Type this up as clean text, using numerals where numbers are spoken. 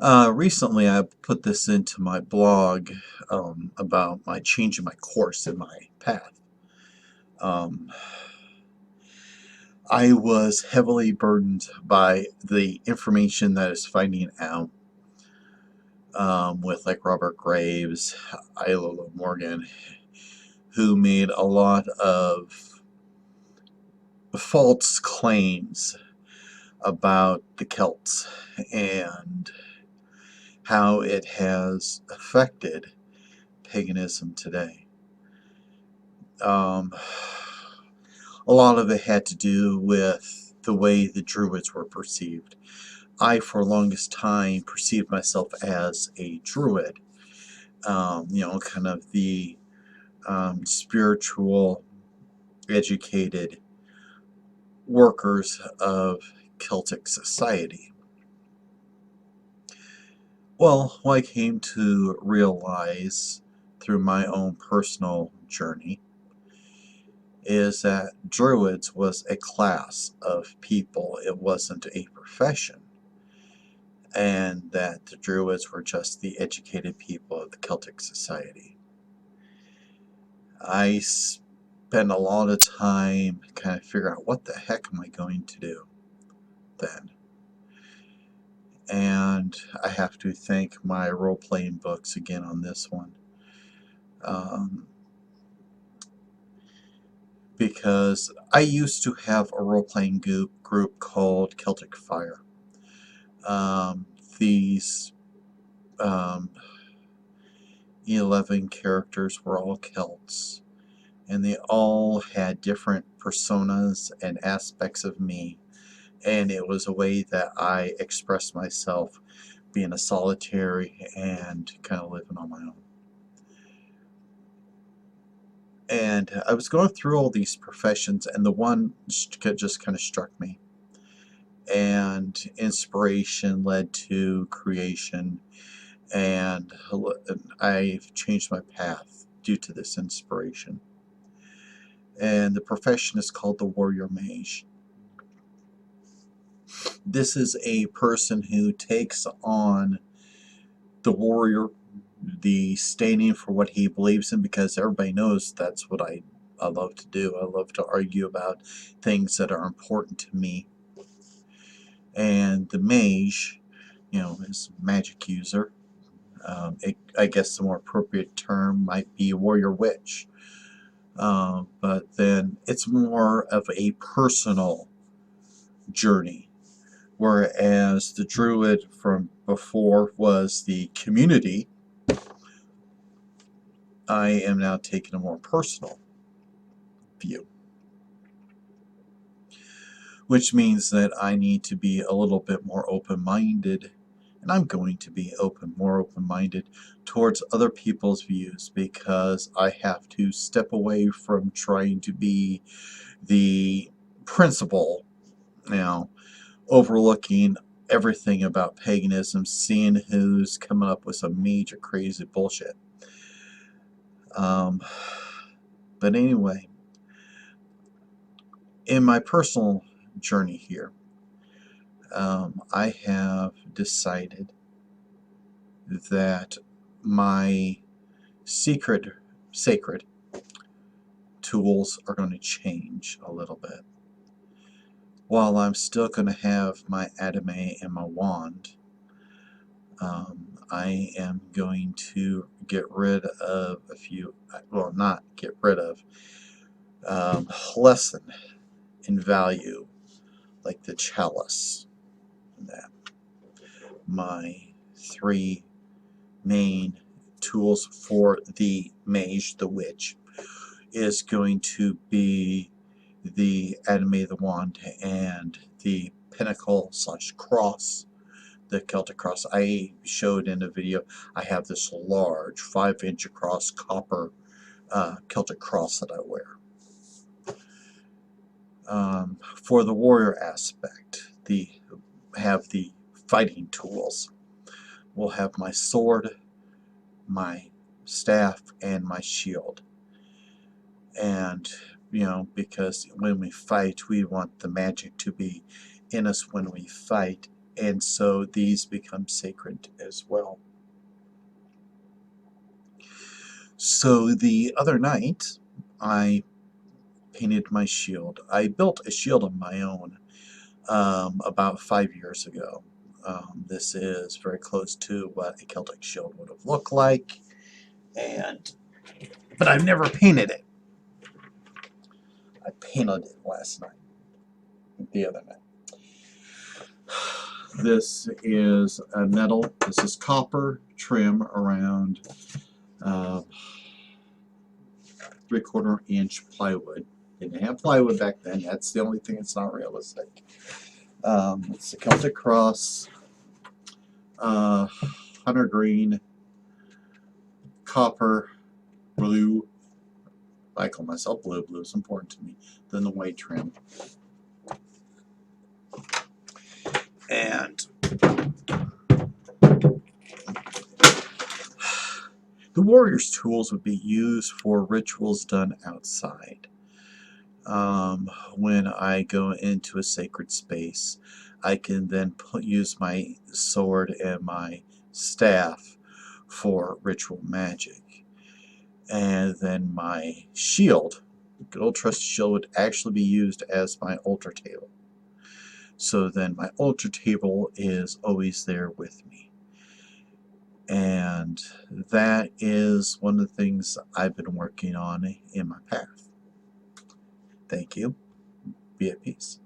Recently, I put this into my blog about my changing my course in my path. Um, I was heavily burdened by the information that is finding out with like Robert Graves, Isla Morgan, who made a lot of false claims about the Celts and how it has affected paganism today. Um, a lot of it had to do with the way the Druids were perceived. I, for the longest time, perceived myself as a Druid, kind of the spiritual, educated workers of Celtic society. Well, what I came to realize through my own personal journey is that Druids was a class of people, it wasn't a profession, and that the Druids were just the educated people of the Celtic society. I spent a lot of time kind of figuring out what the heck am I going to do then. And I have to thank my role-playing books again on this one. Because I used to have a role-playing group called Celtic Fire. These 11 characters were all Celts, and they all had different personas and aspects of me, and it was a way that I expressed myself being a solitary and kind of living on my own. And I was going through all these professions, and the one just kind of struck me. And inspiration led to creation, and I've changed my path due to this inspiration. And the profession is called the Warrior Mage. This is a person who takes on the warrior, the standing for what he believes in, because everybody knows that's what I love to do. I love to argue about things that are important to me. And the mage, is a magic user. I guess the more appropriate term might be warrior witch. But then it's more of a personal journey, whereas the druid from before was the community. I am now taking a more personal view, which means that I need to be a little bit more open-minded, and I'm going to be more open-minded towards other people's views, because I have to step away from trying to be the principal now, overlooking everything about paganism, seeing who's coming up with some major crazy bullshit. But anyway, in my personal journey here, I have decided that my sacred tools are going to change a little bit. While I'm still going to have my Adame and my wand, I am going to get rid of a few, well, not get rid of, lessen in value, like the chalice. That my 3 main tools for the mage, the witch, is going to be the Adame the wand and the pinnacle / cross, the Celtic cross. I showed in a video, I have this large 5-inch across copper Celtic cross that I wear. For the warrior aspect, have the fighting tools. We'll have my sword, my staff, and my shield. And because when we fight, we want the magic to be in us when we fight, and so these become sacred as well. So the other night, I painted my shield. I built a shield on my own about 5 years ago. This is very close to what a Celtic shield would have looked like, but I've never painted it. I painted it last night, the other night. This is a metal. This is copper trim around 3/4 inch plywood. Didn't have plywood back then. That's the only thing that's not realistic. It's a Celtic cross, hunter green, copper, blue. I call myself blue. Blue is important to me. Then the white trim. And the warrior's tools would be used for rituals done outside. When I go into a sacred space, I can then use my sword and my staff for ritual magic. And then my shield, good old trusty shield, would actually be used as my altar table. So then my altar table is always there with me. And that is one of the things I've been working on in my path. Thank you. Be at peace.